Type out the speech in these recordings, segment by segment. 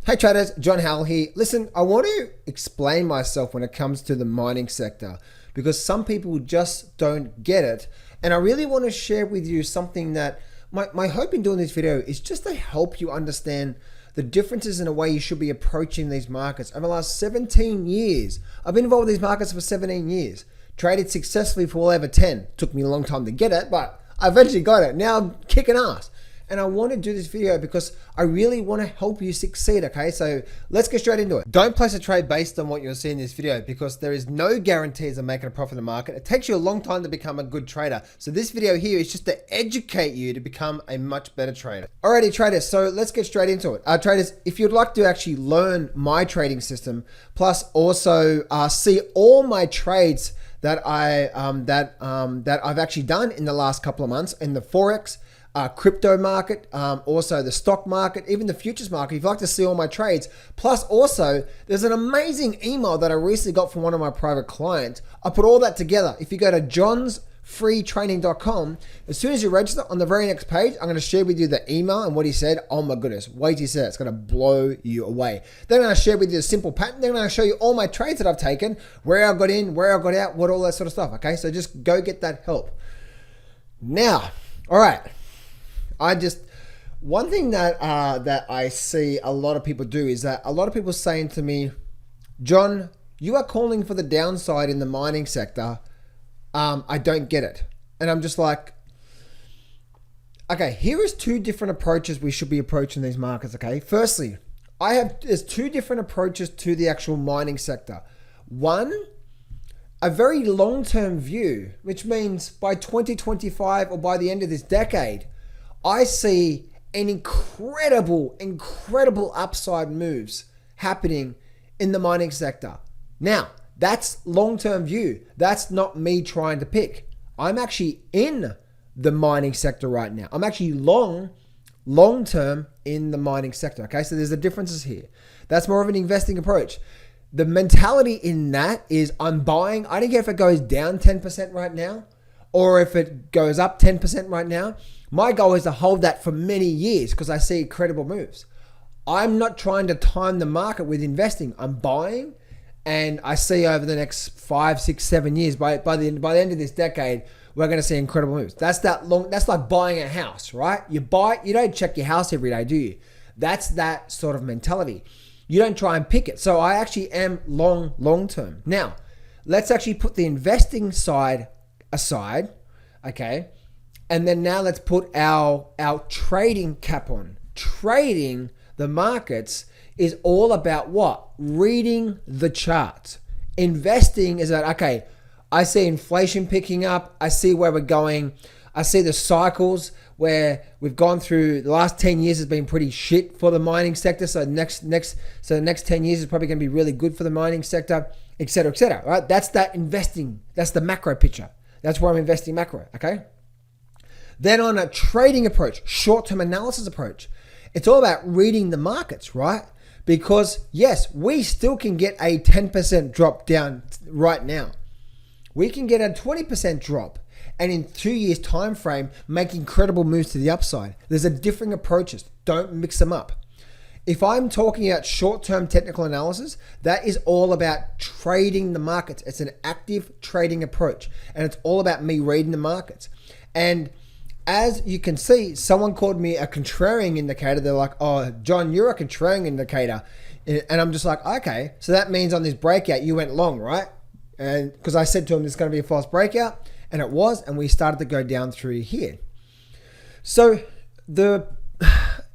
Hey traders, John Howell here. Listen, I want to explain myself when it comes to the mining sector because some people just don't get it. And I really want to share with you something that my hope in doing this video is just to help you understand the differences in the way you should be approaching these markets. Over the last 17 years, I've been involved in these markets for 17 years. Traded successfully for well over 10. Took me a long time to get it, but I eventually got it. Now I'm kicking ass. And I want to do this video because I really want to help you succeed, okay? So let's get straight into it. Don't place a trade based on what you'll see in this video because there is no guarantees of making a profit in the market. It takes you a long time to become a good trader. So this video here is just to educate you to become a much better trader. Alrighty, traders, so let's get straight into it. Traders, if you'd like to actually learn my trading system, plus also see all my trades that I've actually done in the last couple of months in the Forex, crypto market, also the stock market, even the futures market. If you'd like to see all my trades, plus also there's an amazing email that I recently got from one of my private clients. I put all that together. If you go to johnsfreetraining.com, as soon as you register, on the very next page, I'm going to share with you the email and what he said. Oh my goodness, wait till you see it. It's going to blow you away. Then I'm going to share with you a simple pattern. Then I'm going to show you all my trades that I've taken, where I got in, where I got out, what all that sort of stuff. Okay, so just go get that help. Now, all right. One thing that I see a lot of people do is that a lot of people saying to me, John, you are calling for the downside in the mining sector. I don't get it. And I'm just like, okay, here is two different approaches we should be approaching these markets, okay? Firstly, there's two different approaches to the actual mining sector. One, a very long-term view, which means by 2025 or by the end of this decade, I see an incredible upside moves happening in the mining sector. Now, that's long-term view. That's not me trying to pick. I'm actually in the mining sector right now. I'm actually long-term in the mining sector. Okay, so there's the differences here. That's more of an investing approach. The mentality in that is I'm buying. I don't care if it goes down 10% right now or if it goes up 10% right now. My goal is to hold that for many years because I see incredible moves. I'm not trying to time the market with investing. I'm buying, and I see over the next 5, 6, 7 years, by the end of this decade, we're going to see incredible moves. That's like buying a house, right? You buy, you don't check your house every day, do you? That's that sort of mentality. You don't try and pick it. So I actually am long term. Now, let's actually put the investing side aside, okay? And then now let's put our trading cap on. Trading the markets is all about what? Reading the charts. Investing is about, okay, I see inflation picking up. I see where we're going. I see the cycles where we've gone through. The last 10 years has been pretty shit for the mining sector. So the next 10 years is probably going to be really good for the mining sector, et cetera, right? That's that investing. That's the macro picture. That's where I'm investing macro, okay? Then on a trading approach, short-term analysis approach, it's all about reading the markets, right? Because yes, we still can get a 10% drop down right now. We can get a 20% drop and in 2 years time frame, make incredible moves to the upside. There's a different approaches. Don't mix them up. If I'm talking about short-term technical analysis, that is all about trading the markets. It's an active trading approach and it's all about me reading the markets. And as you can see, someone called me a contrarian indicator. They're like, oh, John, you're a contrarian indicator. And I'm just like, okay, so that means on this breakout, you went long, right? And because I said to him, it's going to be a false breakout. And it was, and we started to go down through here. So the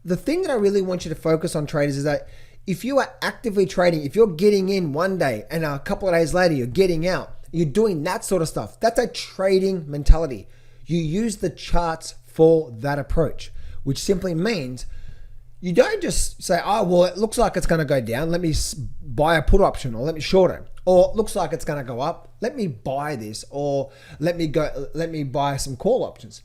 thing that I really want you to focus on, traders, is that if you are actively trading, if you're getting in one day and a couple of days later, you're getting out, you're doing that sort of stuff. That's a trading mentality. You use the charts for that approach, which simply means you don't just say, oh, well, it looks like it's going to go down. Let me buy a put option or let me short it. Or it looks like it's going to go up. Let me buy this or let me buy some call options.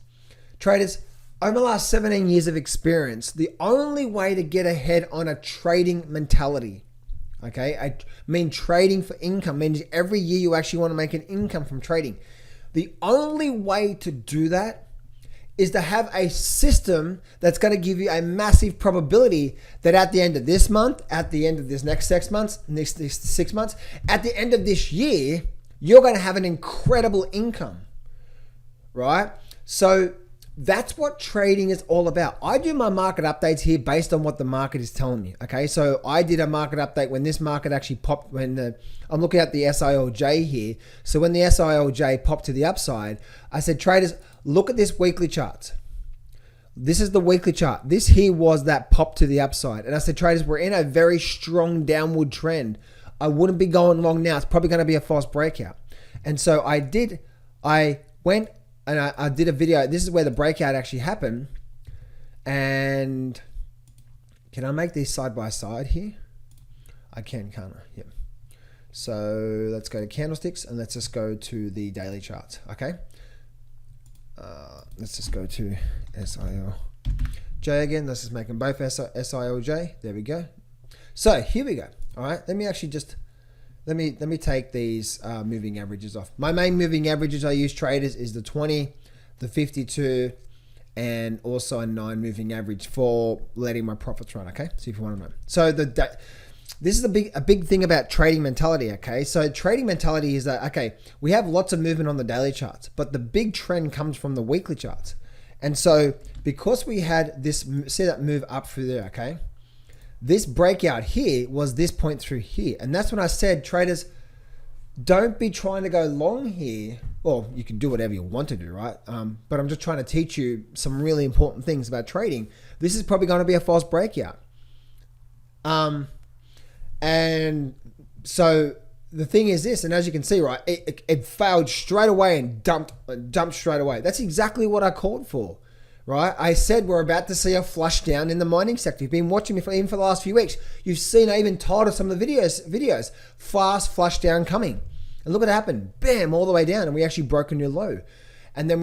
Traders, over the last 17 years of experience, the only way to get ahead on a trading mentality, okay, I mean trading for income, means every year you actually want to make an income from trading. The only way to do that is to have a system that's going to give you a massive probability that at the end of this month, at the end of this next 6 months, next 6 months, at the end of this year, you're going to have an incredible income, right? So that's what trading is all about. I do my market updates here based on what the market is telling me. Okay, so I did a market update when this market actually popped. I'm looking at the SILJ here. So when the SILJ popped to the upside, I said, traders, look at this weekly chart. This is the weekly chart. This here was that pop to the upside. And I said, traders, we're in a very strong downward trend. I wouldn't be going long now. It's probably going to be a false breakout. And so I went and I did a video. This is where the breakout actually happened. And can I make these side by side here? I can, can't I? Yep. So let's go to candlesticks and let's just go to the daily charts. Okay. Let's just go to SILJ again. Let's just make them both SILJ. There we go. So here we go. All right. Let me actually just let me take these moving averages off. My main moving averages I use, traders, is the 20, the 52, and also a 9 moving average for letting my profits run. Okay. So if you want to know, so this is a big thing about trading mentality. Okay. So trading mentality is that, okay, we have lots of movement on the daily charts, but the big trend comes from the weekly charts. And so because we had this, see that move up through there. Okay. This breakout here was this point through here. And that's when I said, traders, don't be trying to go long here. Well, you can do whatever you want to do, right? But I'm just trying to teach you some really important things about trading. This is probably going to be a false breakout. And so the thing is this, and as you can see, right, it failed straight away and dumped straight away. That's exactly what I called for. Right, I said we're about to see a flush down in the mining sector. You've been watching me even for the last few weeks. You've seen, I even titled some of the videos, fast flush down coming. And look what happened, bam, all the way down, and we actually broke a new low. And then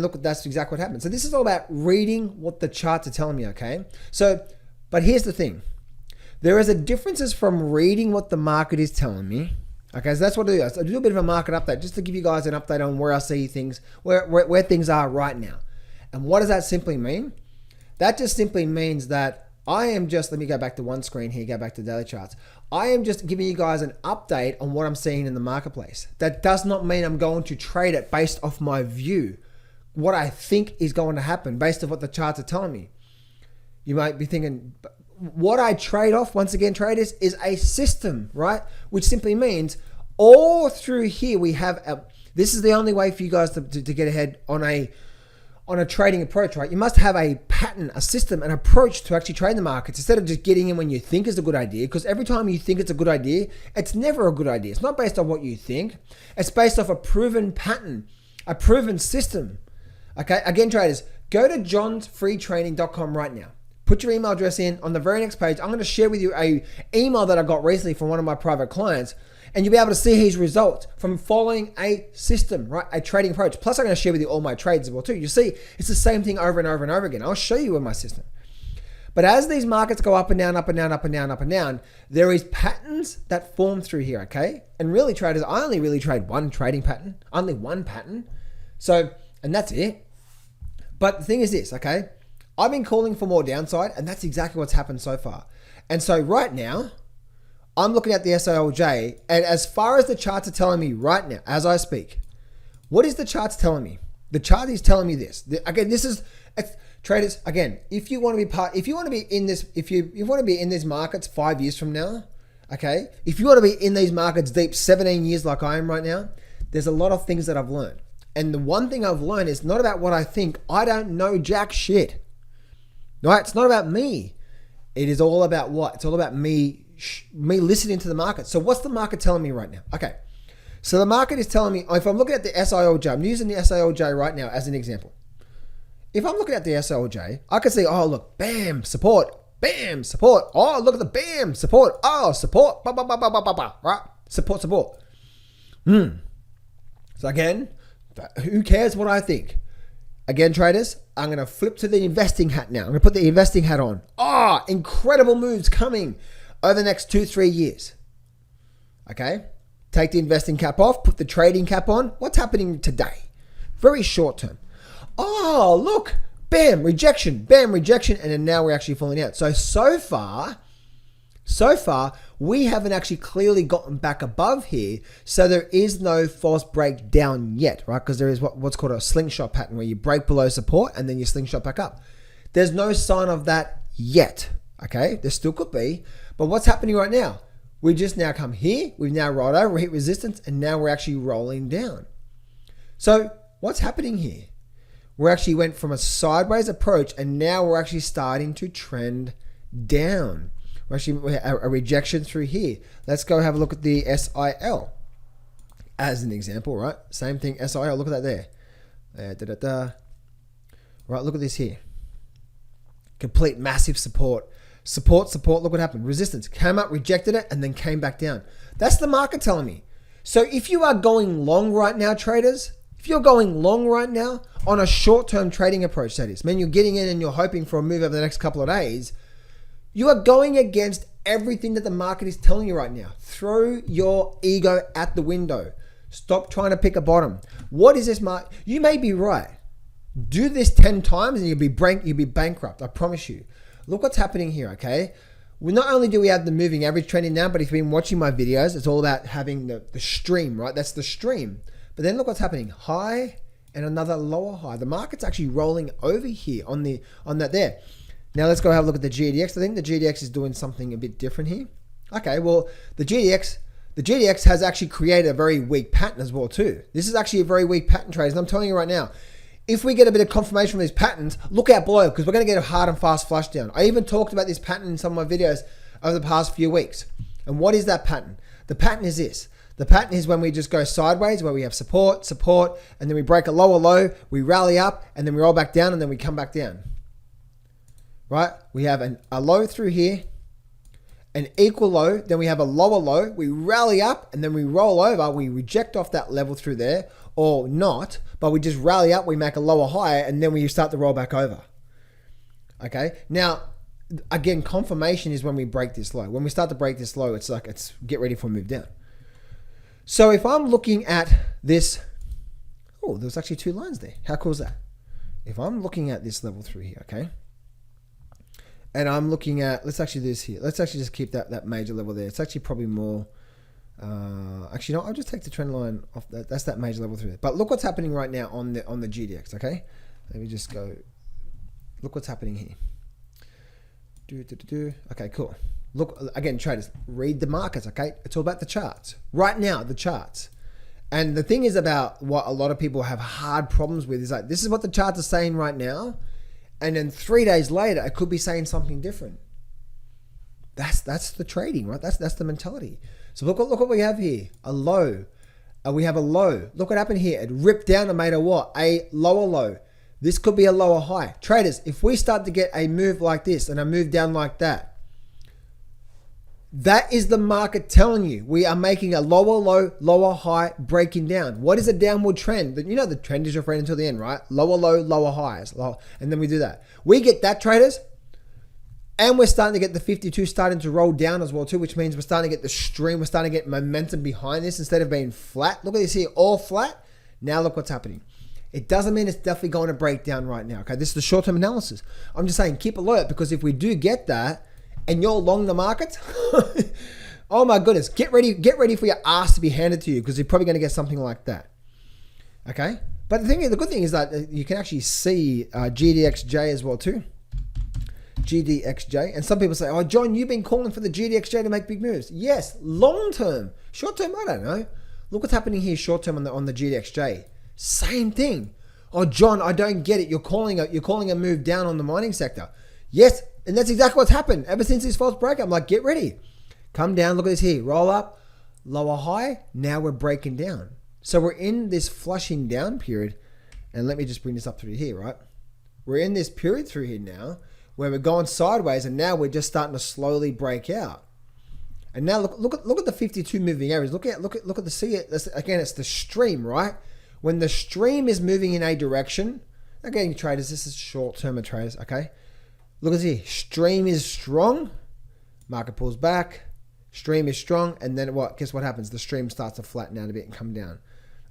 look, that's exactly what happened. So this is all about reading what the charts are telling me, okay? So, but here's the thing. There is a difference from reading what the market is telling me. Okay, so that's what I do. I do a bit of a market update just to give you guys an update on where I see things, where things are right now. And what does that simply mean? That just simply means that I am just, let me go back to one screen here, go back to daily charts. I am just giving you guys an update on what I'm seeing in the marketplace. That does not mean I'm going to trade it based off my view, what I think is going to happen based off what the charts are telling me. You might be thinking, what I trade off, once again, traders, is a system, right? Which simply means all through here we have, this is the only way for you guys to get ahead on a trading approach, right? You must have a pattern, a system, an approach to actually trade the markets instead of just getting in when you think it's a good idea. Because every time you think it's a good idea, it's never a good idea. It's not based on what you think. It's based off a proven pattern, a proven system. Okay, again, traders, go to johnsfreetraining.com right now. Put your email address in. On the very next page, I'm going to share with you a email that I got recently from one of my private clients. And you'll be able to see his results from following a system, right? A trading approach. Plus, I'm going to share with you all my trades as well too. You see, it's the same thing over and over and over again. I'll show you in my system. But as these markets go up and down, up and down, up and down, up and down, there is patterns that form through here, okay? And really, traders, I only really trade one trading pattern, only one pattern. So, and that's it. But the thing is this, okay? I've been calling for more downside, and that's exactly what's happened so far. And so right now, I'm looking at the SILJ, and as far as the charts are telling me right now, as I speak, what is the charts telling me? The chart is telling me this. Again, this is traders. Again, if you want to be in these markets 5 years from now, okay, if you want to be in these markets deep 17 years like I am right now, there's a lot of things that I've learned. And the one thing I've learned is not about what I think. I don't know jack shit. Right? It's not about me. It is all about what? It's all about me listening to the market. So what's the market telling me right now? Okay. So the market is telling me, if I'm looking at the SILJ, I'm using the SILJ right now as an example. If I'm looking at the SILJ, I can see, oh, look, bam, support, bam, support. Oh, look at the bam, support. Oh, support, bah, bah, bah, bah, bah, bah, bah, right? Support. So again, who cares what I think? Again, traders, I'm going to flip to the investing hat now. I'm going to put the investing hat on. Oh, incredible moves coming over the next 2-3 years. Okay. Take the investing cap off, put the trading cap on. What's happening today? Very short term. Oh, look, bam, rejection, and then now we're actually falling out. So far, we haven't actually clearly gotten back above here, so there is no false breakdown yet, right? Because there is what's called a slingshot pattern where you break below support and then you slingshot back up. There's no sign of that yet, okay? There still could be, but what's happening right now? We just now come here, we've now rolled over, hit resistance, and now we're actually rolling down. So what's happening here? We actually went from a sideways approach and now we're actually starting to trend down. We're actually a rejection through here. Let's go have a look at the SIL as an example, right? Same thing, SIL, look at that there. Right, look at this here. Complete massive support. Support, look what happened. Resistance, came up, rejected it, and then came back down. That's the market telling me. So if you are going long right now, traders, if you're going long right now on a short-term trading approach, that is, you're getting in and you're hoping for a move over the next couple of days, you are going against everything that the market is telling you right now. Throw your ego at the window. Stop trying to pick a bottom. What is this market? You may be right. Do this 10 times and you'll be bankrupt. I promise you. Look what's happening here, okay? Well, not only do we have the moving average trending now, but if you've been watching my videos, it's all about having the stream, right? That's the stream. But then look what's happening. High and another lower high. The market's actually rolling over here on that there. Now let's go have a look at the GDX. I think the GDX is doing something a bit different here. Okay, well, the GDX has actually created a very weak pattern as well too. This is actually a very weak pattern, traders. And I'm telling you right now, if we get a bit of confirmation from these patterns, look out below because we're going to get a hard and fast flush down. I even talked about this pattern in some of my videos over the past few weeks. And what is that pattern? The pattern is this. The pattern is when we just go sideways, where we have support, and then we break a lower low, we rally up, and then we roll back down, and then we come back down. Right? We have a low through here, an equal low, then we have a lower low, we rally up, and then we roll over, we reject off that level through there, or not, but we just rally up, we make a lower high, and then we start to roll back over. Okay? Now, again, confirmation is when we break this low. When we start to break this low, it's get ready for a move down. So if I'm looking at this, oh, there's actually two lines there. How cool is that? If I'm looking at this level through here, okay? And I'm looking at, let's actually do this here. Let's actually just keep that major level there. It's actually probably more, actually no, I'll just take the trend line off that. That's that major level through there. But look what's happening right now on the GDX, okay? Let me just go, look what's happening here. Okay, cool. Look, again, traders, read the markets, okay? It's all about the charts. Right now, the charts. And the thing is about what a lot of people have hard problems with is like, this is what the charts are saying right now. And then 3 days later, it could be saying something different. That's the trading, right? That's the mentality. So look what we have here. A low. We have a low. Look what happened here. It ripped down and made a what? A lower low. This could be a lower high. Traders, if we start to get a move like this and a move down like that, that is the market telling you we are making a lower low, lower high, breaking down. What is a downward trend? You know the trend is your friend until the end, right? Lower low, lower highs. And then we do that. We get that, traders. And we're starting to get the 52 starting to roll down as well too, which means we're starting to get the stream. We're starting to get momentum behind this instead of being flat. Look at this here, all flat. Now look what's happening. It doesn't mean it's definitely going to break down right now. Okay, this is the short-term analysis. I'm just saying keep alert because if we do get that, and you're long the market, oh my goodness, get ready for your ass to be handed to you because you're probably going to get something like that. Okay? But the good thing is that you can actually see GDXJ as well too. GDXJ. And some people say, oh, John, you've been calling for the GDXJ to make big moves. Yes, long term. Short term, I don't know. Look what's happening here short term on the GDXJ. Same thing. Oh, John, I don't get it. You're calling a move down on the mining sector. Yes, and that's exactly what's happened ever since this false break. I'm like, get ready. Come down. Look at this here. Roll up, lower high. Now we're breaking down. So we're in this flushing down period. And let me just bring this up through here, right? We're in this period through here now where we're going sideways and now we're just starting to slowly break out. And now look at the 52 moving average. Look at the see it. Again, it's the stream, right? When the stream is moving in a direction, again, traders, this is short-term traders, okay? Look at this here. Stream is strong. Market pulls back. Stream is strong. And then what? Guess what happens? The stream starts to flatten out a bit and come down.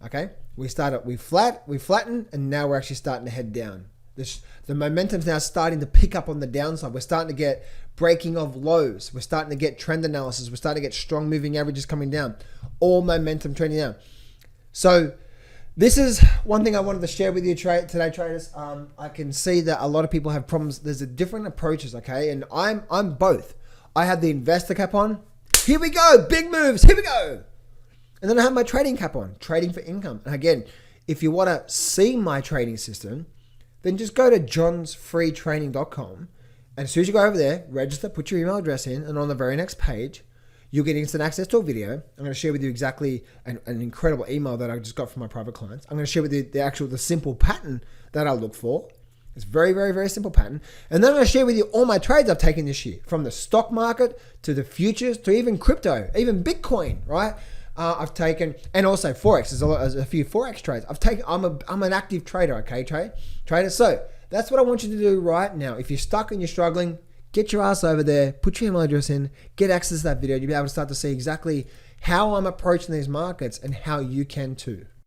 Okay, we flatten, and now we're actually starting to head down. The momentum's now starting to pick up on the downside. We're starting to get breaking of lows. We're starting to get trend analysis. We're starting to get strong moving averages coming down. All momentum trending down. So this is one thing I wanted to share with you today, traders. I can see that a lot of people have problems. There's different approaches, okay? And I'm both. I have the investor cap on. Here we go, big moves. Here we go. And then I have my trading cap on, trading for income. And again, if you want to see my trading system, then just go to johnsfreetraining.com. And as soon as you go over there, register, put your email address in, and on the very next page, you'll get instant access to a video. I'm going to share with you exactly an incredible email that I just got from my private clients. I'm going to share with you the simple pattern that I look for. It's very, very, very simple pattern. And then I'm going to share with you all my trades I've taken this year, from the stock market to the futures to even crypto, even Bitcoin, right? I've taken, and also Forex. There's a few Forex trades. I'm an active trader, okay, trader. So that's what I want you to do right now. If you're stuck and you're struggling, get your ass over there, put your email address in, get access to that video. You'll be able to start to see exactly how I'm approaching these markets and how you can too.